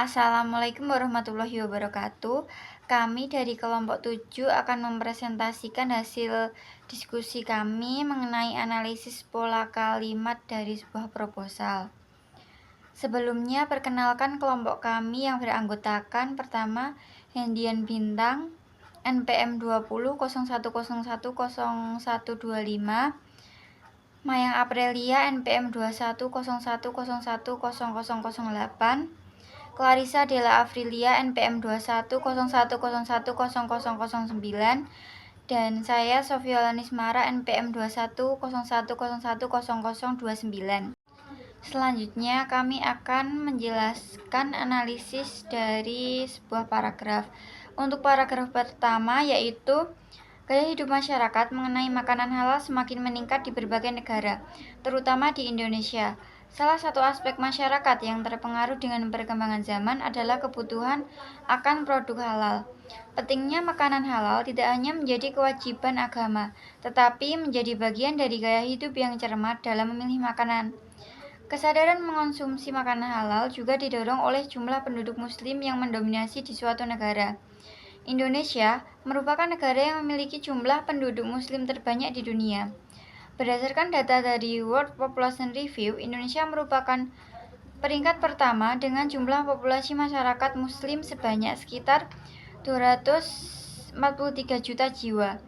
Assalamualaikum warahmatullahi wabarakatuh. Kami dari kelompok 7 akan mempresentasikan hasil diskusi kami mengenai analisis pola kalimat dari sebuah proposal. Sebelumnya, perkenalkan kelompok kami yang beranggotakan pertama Hendian Bintang, NPM 2001010125, Mayang Aprilia, NPM 2101010008, Clarissa Della Afrilia, NPM 2101010009, dan saya Sofiolanis Mara, NPM 2101010029. Selanjutnya kami akan menjelaskan analisis dari sebuah paragraf. Untuk paragraf pertama yaitu gaya hidup masyarakat mengenai makanan halal semakin meningkat di berbagai negara, terutama di Indonesia. Salah satu aspek masyarakat yang terpengaruh dengan perkembangan zaman adalah kebutuhan akan produk halal. Pentingnya makanan halal tidak hanya menjadi kewajiban agama, tetapi menjadi bagian dari gaya hidup yang cermat dalam memilih makanan. Kesadaran mengonsumsi makanan halal juga didorong oleh jumlah penduduk muslim yang mendominasi di suatu negara. Indonesia merupakan negara yang memiliki jumlah penduduk muslim terbanyak di dunia. Berdasarkan data dari World Population Review, Indonesia merupakan peringkat pertama dengan jumlah populasi masyarakat muslim sebanyak sekitar 243 juta jiwa,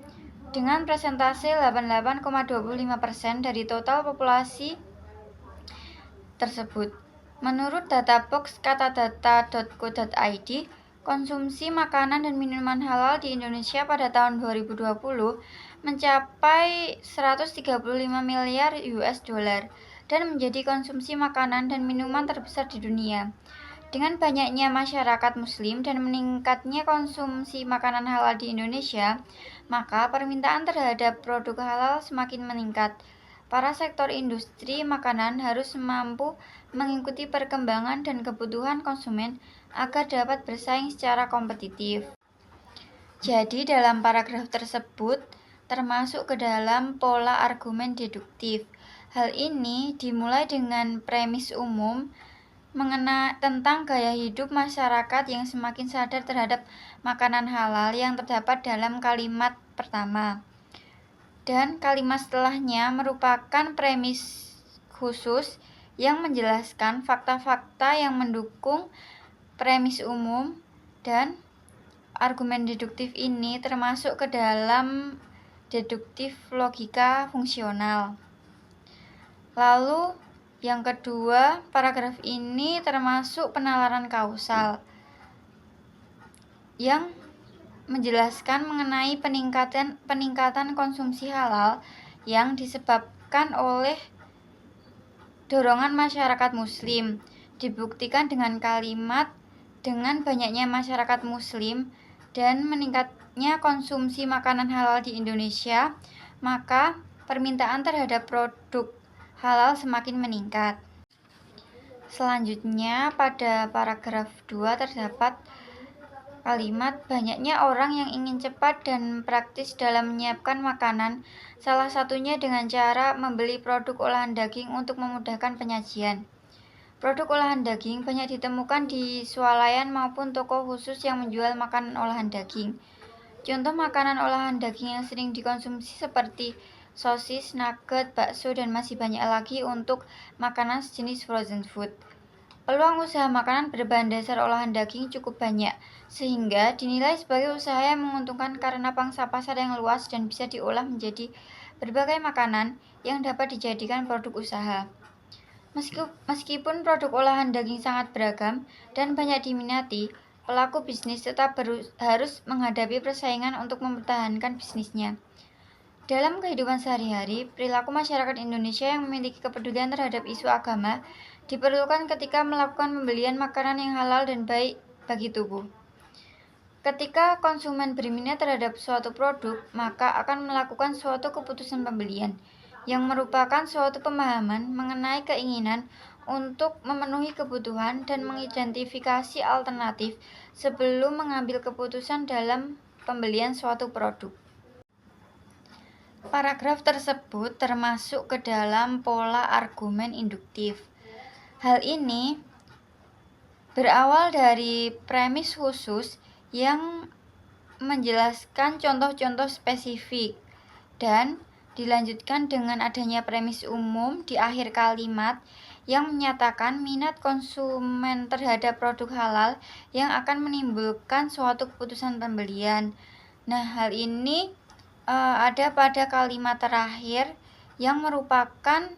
dengan persentase 88,25% dari total populasi tersebut. Menurut data box katadata.co.id, konsumsi makanan dan minuman halal di Indonesia pada tahun 2020 mencapai 135 miliar US dollar dan menjadi konsumsi makanan dan minuman terbesar di dunia. Dengan banyaknya masyarakat muslim dan meningkatnya konsumsi makanan halal di Indonesia, maka permintaan terhadap produk halal semakin meningkat. Para sektor industri makanan harus mampu mengikuti perkembangan dan kebutuhan konsumen agar dapat bersaing secara kompetitif. Jadi dalam paragraf tersebut termasuk ke dalam pola argumen deduktif. Hal ini dimulai dengan premis umum tentang gaya hidup masyarakat yang semakin sadar terhadap makanan halal yang terdapat dalam kalimat pertama. Dan kalimat setelahnya merupakan premis khusus yang menjelaskan fakta-fakta yang mendukung premis umum, dan argumen deduktif ini termasuk ke dalam deduktif logika fungsional. Lalu yang kedua, paragraf ini termasuk penalaran kausal yang menjelaskan mengenai peningkatan konsumsi halal yang disebabkan oleh dorongan masyarakat muslim. Dibuktikan dengan kalimat dengan banyaknya masyarakat muslim dan meningkatnya konsumsi makanan halal di Indonesia, maka permintaan terhadap produk halal semakin meningkat. Selanjutnya pada paragraf 2 terdapat kalimat banyaknya orang yang ingin cepat dan praktis dalam menyiapkan makanan, salah satunya dengan cara membeli produk olahan daging untuk memudahkan penyajian. Produk olahan daging banyak ditemukan di swalayan maupun toko khusus yang menjual makanan olahan daging. Contoh makanan olahan daging yang sering dikonsumsi seperti sosis, nugget, bakso, dan masih banyak lagi untuk makanan sejenis frozen food. Peluang usaha makanan berbahan dasar olahan daging cukup banyak, sehingga dinilai sebagai usaha yang menguntungkan karena pangsa pasar yang luas dan bisa diolah menjadi berbagai makanan yang dapat dijadikan produk usaha. Meskipun produk olahan daging sangat beragam dan banyak diminati, pelaku bisnis tetap harus menghadapi persaingan untuk mempertahankan bisnisnya. Dalam kehidupan sehari-hari, perilaku masyarakat Indonesia yang memiliki kepedulian terhadap isu agama diperlukan ketika melakukan pembelian makanan yang halal dan baik bagi tubuh. Ketika konsumen berminat terhadap suatu produk, maka akan melakukan suatu keputusan pembelian, yang merupakan suatu pemahaman mengenai keinginan untuk memenuhi kebutuhan dan mengidentifikasi alternatif sebelum mengambil keputusan dalam pembelian suatu produk. Paragraf tersebut termasuk ke dalam pola argumen induktif. Hal ini berawal dari premis khusus yang menjelaskan contoh-contoh spesifik dan dilanjutkan dengan adanya premis umum di akhir kalimat yang menyatakan minat konsumen terhadap produk halal yang akan menimbulkan suatu keputusan pembelian. Nah, hal ini ada pada kalimat terakhir yang merupakan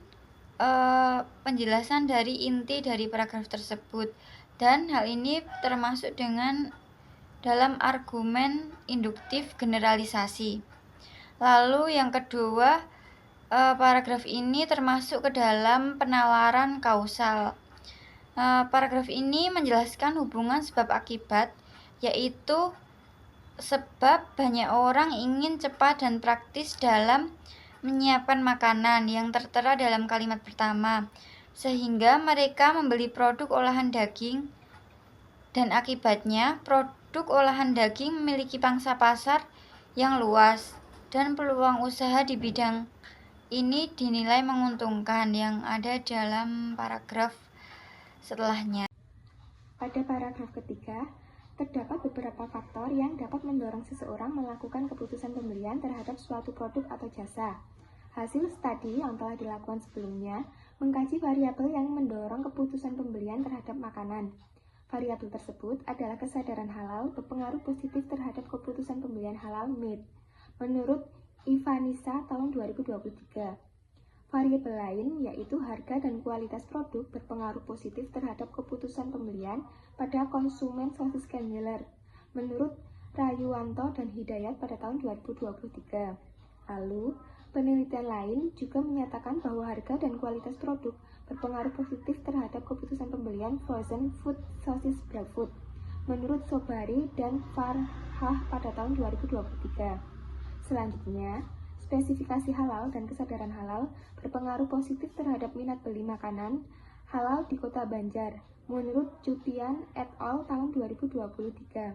penjelasan dari inti dari paragraf tersebut, dan hal ini termasuk dalam argumen induktif generalisasi. Lalu yang kedua, paragraf ini termasuk ke dalam penalaran kausal. Paragraf ini menjelaskan hubungan sebab akibat, yaitu sebab banyak orang ingin cepat dan praktis dalam menyiapkan makanan yang tertera dalam kalimat pertama, sehingga mereka membeli produk olahan daging, dan akibatnya produk olahan daging memiliki pangsa pasar yang luas dan peluang usaha di bidang ini dinilai menguntungkan, yang ada dalam paragraf setelahnya. Pada paragraf ketiga, terdapat beberapa faktor yang dapat mendorong seseorang melakukan keputusan pembelian terhadap suatu produk atau jasa. Hasil studi yang telah dilakukan sebelumnya mengkaji variabel yang mendorong keputusan pembelian terhadap makanan. Variabel tersebut adalah kesadaran halal berpengaruh positif terhadap keputusan pembelian halal meat, menurut Ivanisa tahun 2023. Variabel lain yaitu harga dan kualitas produk berpengaruh positif terhadap keputusan pembelian pada konsumen sosis Kendler, menurut Rayuwanto dan Hidayat pada tahun 2023. Lalu, penelitian lain juga menyatakan bahwa harga dan kualitas produk berpengaruh positif terhadap keputusan pembelian frozen food sosis Bravood, menurut Sobari dan Farhah pada tahun 2023. Selanjutnya, spesifikasi halal dan kesadaran halal berpengaruh positif terhadap minat beli makanan halal di Kota Banjar, menurut Cutian et al. Tahun 2023.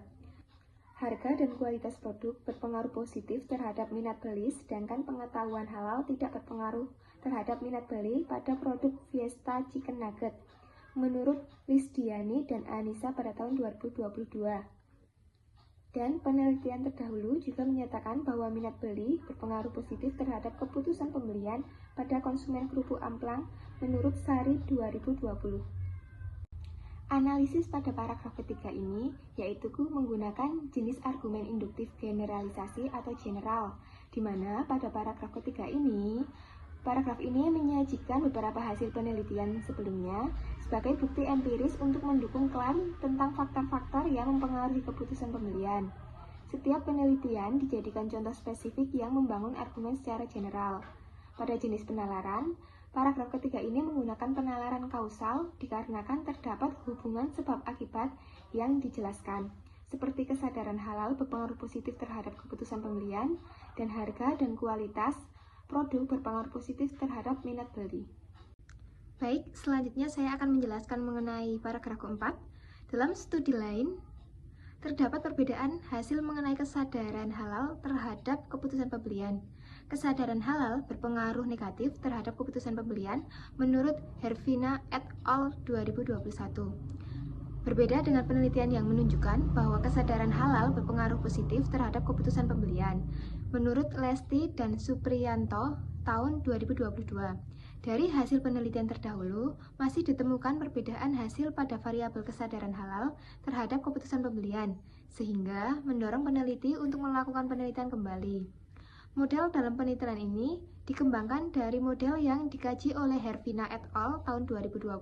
Harga dan kualitas produk berpengaruh positif terhadap minat beli, sedangkan pengetahuan halal tidak berpengaruh terhadap minat beli pada produk Fiesta Chicken Nugget, menurut Lisdiani dan Anissa pada tahun 2022. Dan penelitian terdahulu juga menyatakan bahwa minat beli berpengaruh positif terhadap keputusan pembelian pada konsumen kerupuk amplang, menurut Sari 2020. Analisis pada paragraf ketiga ini yaitu menggunakan jenis argumen induktif generalisasi atau general, di mana pada paragraf ketiga ini, paragraf ini menyajikan beberapa hasil penelitian sebelumnya sebagai bukti empiris untuk mendukung klaim tentang faktor-faktor yang mempengaruhi keputusan pembelian. Setiap penelitian dijadikan contoh spesifik yang membangun argumen secara general. Pada jenis penalaran, paragraf ketiga ini menggunakan penalaran kausal dikarenakan terdapat hubungan sebab akibat yang dijelaskan, seperti kesadaran halal berpengaruh positif terhadap keputusan pembelian, dan harga dan kualitas produk berpengaruh positif terhadap minat beli. Baik, selanjutnya saya akan menjelaskan mengenai paragraf keempat. Dalam studi lain, terdapat perbedaan hasil mengenai kesadaran halal terhadap keputusan pembelian. Kesadaran halal berpengaruh negatif terhadap keputusan pembelian menurut Hervina et al. 2021. Berbeda dengan penelitian yang menunjukkan bahwa kesadaran halal berpengaruh positif terhadap keputusan pembelian menurut Lesti dan Supriyanto tahun 2022. Dari hasil penelitian terdahulu, masih ditemukan perbedaan hasil pada variabel kesadaran halal terhadap keputusan pembelian, sehingga mendorong peneliti untuk melakukan penelitian kembali. Model dalam penelitian ini dikembangkan dari model yang dikaji oleh Hervina et al. Tahun 2021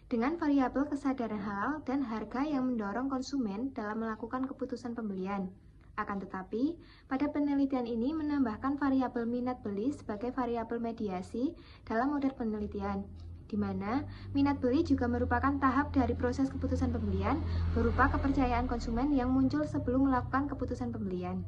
dengan variabel kesadaran halal dan harga yang mendorong konsumen dalam melakukan keputusan pembelian. Akan tetapi, pada penelitian ini menambahkan variabel minat beli sebagai variabel mediasi dalam model penelitian, di mana minat beli juga merupakan tahap dari proses keputusan pembelian berupa kepercayaan konsumen yang muncul sebelum melakukan keputusan pembelian.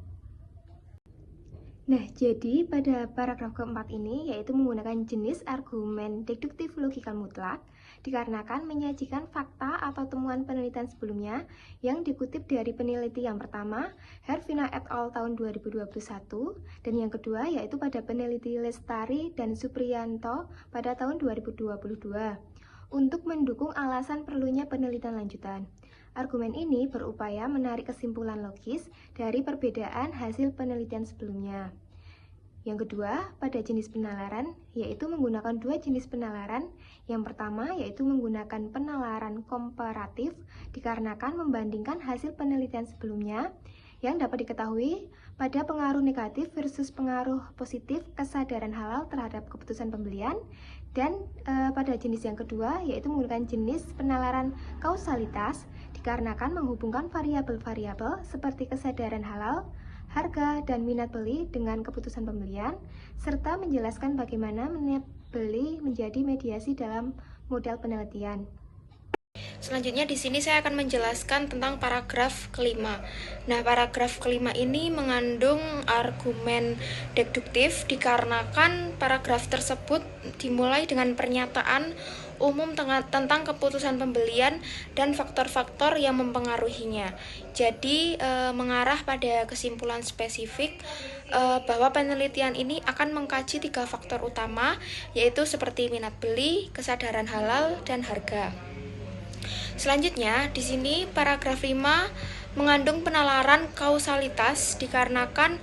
Nah, jadi pada paragraf keempat ini yaitu menggunakan jenis argumen deduktif logikal mutlak dikarenakan menyajikan fakta atau temuan penelitian sebelumnya yang dikutip dari peneliti yang pertama, Hervina et al. Tahun 2021, dan yang kedua yaitu pada peneliti Lestari dan Supriyanto pada tahun 2022. untuk mendukung alasan perlunya penelitian lanjutan. Argumen ini berupaya menarik kesimpulan logis dari perbedaan hasil penelitian sebelumnya. Yang kedua, pada jenis penalaran, yaitu menggunakan dua jenis penalaran. Yang pertama, yaitu menggunakan penalaran komparatif, dikarenakan membandingkan hasil penelitian sebelumnya, yang dapat diketahui pada pengaruh negatif versus pengaruh positif kesadaran halal terhadap keputusan pembelian. Dan pada jenis yang kedua, yaitu menggunakan jenis penalaran kausalitas, dikarenakan menghubungkan variabel-variabel seperti kesadaran halal, harga, dan minat beli dengan keputusan pembelian, serta menjelaskan bagaimana minat beli menjadi mediasi dalam modal penelitian. Selanjutnya di sini saya akan menjelaskan tentang paragraf kelima. Nah, paragraf kelima ini mengandung argumen deduktif dikarenakan paragraf tersebut dimulai dengan pernyataan umum tentang keputusan pembelian dan faktor-faktor yang mempengaruhinya. Jadi mengarah pada kesimpulan spesifik bahwa penelitian ini akan mengkaji 3 faktor utama, yaitu seperti minat beli, kesadaran halal, dan harga. Selanjutnya, di sini paragraf 5 mengandung penalaran kausalitas dikarenakan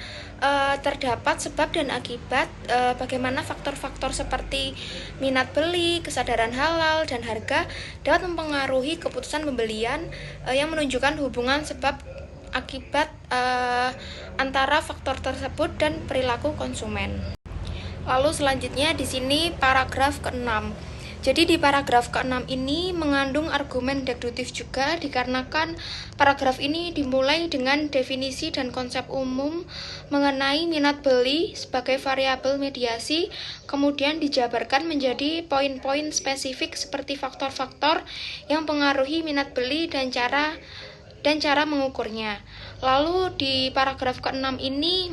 terdapat sebab dan akibat bagaimana faktor-faktor seperti minat beli, kesadaran halal, dan harga dapat mempengaruhi keputusan pembelian yang menunjukkan hubungan sebab akibat antara faktor tersebut dan perilaku konsumen. Lalu selanjutnya di sini paragraf ke-6. Jadi di paragraf ke-6 ini mengandung argumen deduktif juga dikarenakan paragraf ini dimulai dengan definisi dan konsep umum mengenai minat beli sebagai variabel mediasi, kemudian dijabarkan menjadi poin-poin spesifik seperti faktor-faktor yang mempengaruhi minat beli dan cara mengukurnya. Lalu di paragraf ke-6 ini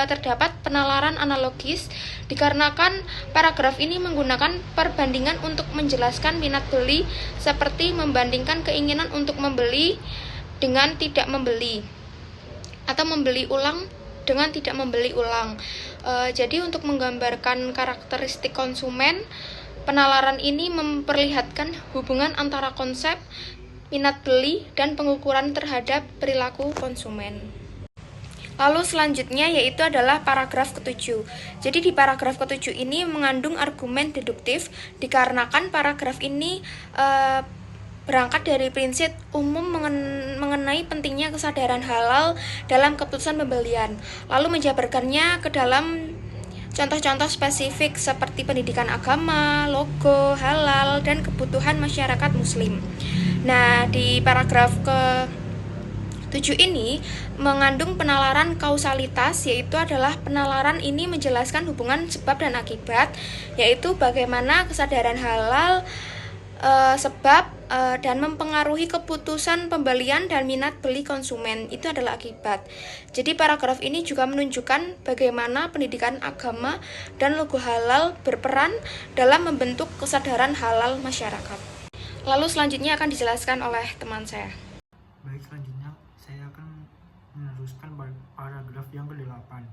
terdapat penalaran analogis dikarenakan paragraf ini menggunakan perbandingan untuk menjelaskan minat beli seperti membandingkan keinginan untuk membeli dengan tidak membeli atau membeli ulang dengan tidak membeli ulang. Jadi untuk menggambarkan karakteristik konsumen, penalaran ini memperlihatkan hubungan antara konsep minat beli dan pengukuran terhadap perilaku konsumen. Lalu selanjutnya yaitu adalah paragraf ke-7. Jadi di paragraf ke-7 ini mengandung argumen deduktif dikarenakan paragraf ini berangkat dari prinsip umum mengenai pentingnya kesadaran halal dalam keputusan pembelian. Lalu menjabarkannya ke dalam contoh-contoh spesifik seperti pendidikan agama, logo, halal, dan kebutuhan masyarakat muslim. Nah, di paragraf ke-7 ini mengandung penalaran kausalitas, yaitu adalah penalaran ini menjelaskan hubungan sebab dan akibat, yaitu bagaimana kesadaran halal sebab dan mempengaruhi keputusan pembelian dan minat beli konsumen, itu adalah akibat. Jadi paragraf ini juga menunjukkan bagaimana pendidikan agama dan logo halal berperan dalam membentuk kesadaran halal masyarakat. Lalu selanjutnya akan dijelaskan oleh teman saya. Baik, selanjutnya saya akan meneruskan paragraf yang ke-8.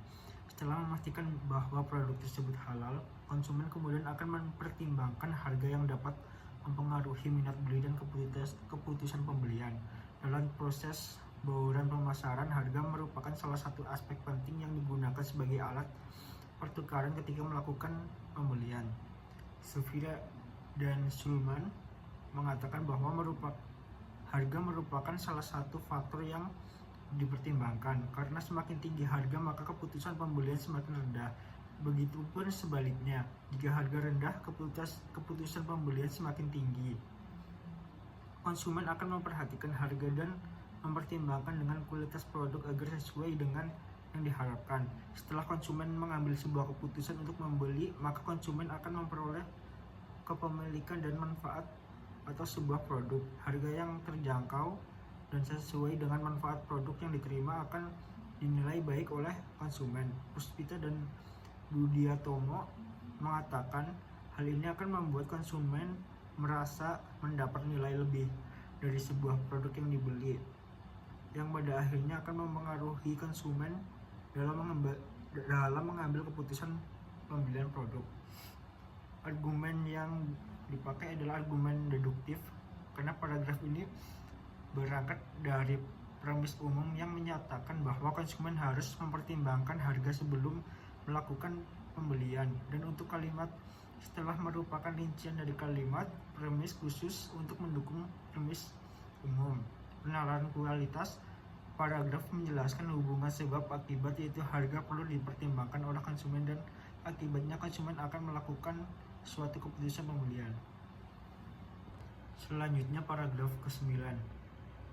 Setelah memastikan bahwa produk tersebut halal, konsumen kemudian akan mempertimbangkan harga yang dapat mempengaruhi minat beli dan keputusan pembelian. Dalam proses bauran pemasaran, harga merupakan salah satu aspek penting yang digunakan sebagai alat pertukaran ketika melakukan pembelian. Sufira dan Sulman mengatakan bahwa harga merupakan salah satu faktor yang dipertimbangkan, karena semakin tinggi harga maka keputusan pembelian semakin rendah. Begitupun sebaliknya, jika harga rendah keputusan pembelian semakin tinggi. Konsumen akan memperhatikan harga dan mempertimbangkan dengan kualitas produk agar sesuai dengan yang diharapkan. Setelah konsumen mengambil sebuah keputusan untuk membeli, maka konsumen akan memperoleh kepemilikan dan manfaat atau sebuah produk. Harga yang terjangkau dan sesuai dengan manfaat produk yang diterima akan dinilai baik oleh konsumen. Puspita dan Budiatomo mengatakan hal ini akan membuat konsumen merasa mendapat nilai lebih dari sebuah produk yang dibeli, yang pada akhirnya akan mempengaruhi konsumen dalam mengambil keputusan pembelian produk. Argumen yang dipakai adalah argumen deduktif, karena paragraf ini berangkat dari premis umum yang menyatakan bahwa konsumen harus mempertimbangkan harga sebelum melakukan pembelian, dan untuk kalimat setelah merupakan rincian dari kalimat premis khusus untuk mendukung premis umum. Penalaran kualitas paragraf menjelaskan hubungan sebab akibat, yaitu harga perlu dipertimbangkan oleh konsumen dan akibatnya konsumen akan melakukan suatu keputusan pembelian. Selanjutnya paragraf ke-9.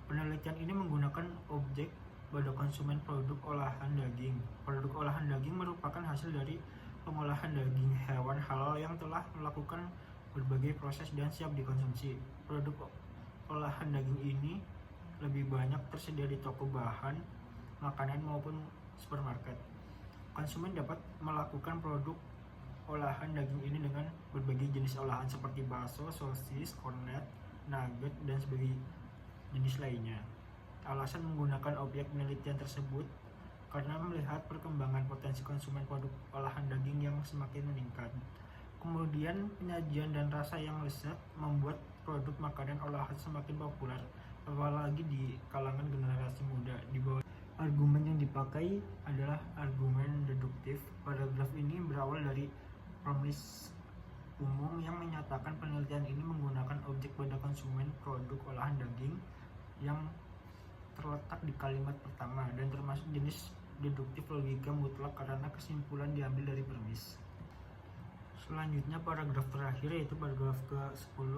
Penelitian ini menggunakan objek pada konsumen produk olahan daging. Produk olahan daging merupakan hasil dari pengolahan daging hewan halal yang telah melakukan berbagai proses dan siap dikonsumsi. Produk olahan daging ini lebih banyak tersedia di toko bahan makanan maupun supermarket. Konsumen dapat melakukan produk olahan daging ini dengan berbagai jenis olahan seperti bakso, sosis, kornet, nugget, dan sebagai jenis lainnya. Alasan menggunakan objek penelitian tersebut karena melihat perkembangan potensi konsumen produk olahan daging yang semakin meningkat. Kemudian penyajian dan rasa yang lezat membuat produk makanan olahan semakin populer, apalagi di kalangan generasi muda. Di bawah argumen yang dipakai adalah argumen deduktif. Paragraf ini berawal dari premis umum yang menyatakan penelitian ini menggunakan objek pada konsumen produk olahan daging yang terletak di kalimat pertama dan termasuk jenis deduktif logika mutlak karena kesimpulan diambil dari premis. Selanjutnya paragraf terakhir, yaitu paragraf ke-10.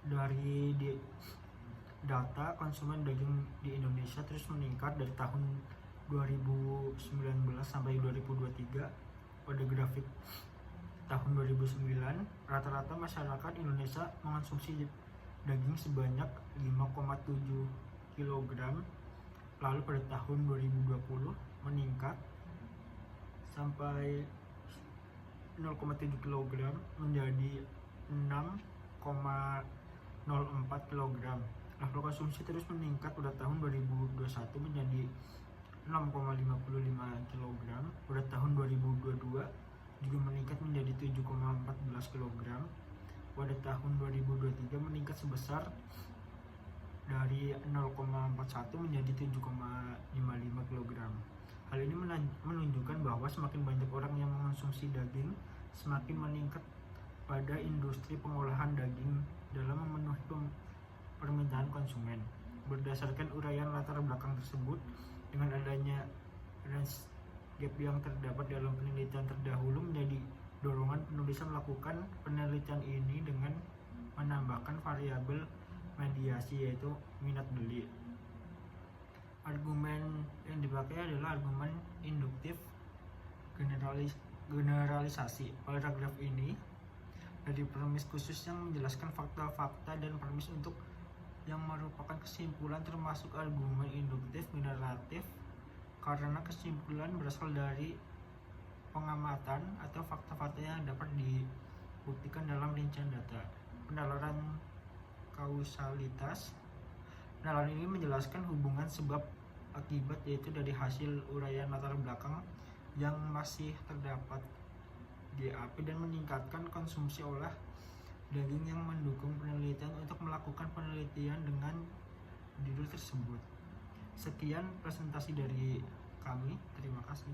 Dari data konsumen daging di Indonesia terus meningkat dari tahun 2019 sampai 2023. Pada grafik tahun 2009, rata-rata masyarakat Indonesia mengonsumsi daging sebanyak 5,7 kg. Lalu pada tahun 2020 meningkat sampai 0,7 kg menjadi 6,04 kg. Level konsumsi terus meningkat pada tahun 2021 menjadi 6,55 kg. Pada tahun 2022 juga meningkat menjadi 7,14 kg. Pada tahun 2023 meningkat sebesar dari 0,41 menjadi 7,55 kg. Hal ini menunjukkan bahwa semakin banyak orang yang mengonsumsi daging, semakin meningkat pada industri pengolahan daging dalam memenuhi permintaan konsumen. Berdasarkan uraian latar belakang tersebut, dengan adanya range gap yang terdapat dalam penelitian terdahulu, menjadi dorongan penulisan melakukan penelitian ini dengan menambahkan variabel mediasi, yaitu minat beli. Argumen yang dipakai adalah argumen induktif generalisasi. Paragraf ini dari premis khusus yang menjelaskan fakta-fakta dan premis untuk yang merupakan kesimpulan, termasuk argumen induktif generatif karena kesimpulan berasal dari pengamatan atau fakta-fakta yang dapat dibuktikan dalam rincian data. Penalaran kausalitas. Penalaran ini menjelaskan hubungan sebab akibat, yaitu dari hasil uraian latar belakang yang masih terdapat GAP dan meningkatkan konsumsi olah daging yang mendukung penelitian untuk melakukan penelitian dengan judul tersebut. Sekian presentasi dari kami, terima kasih.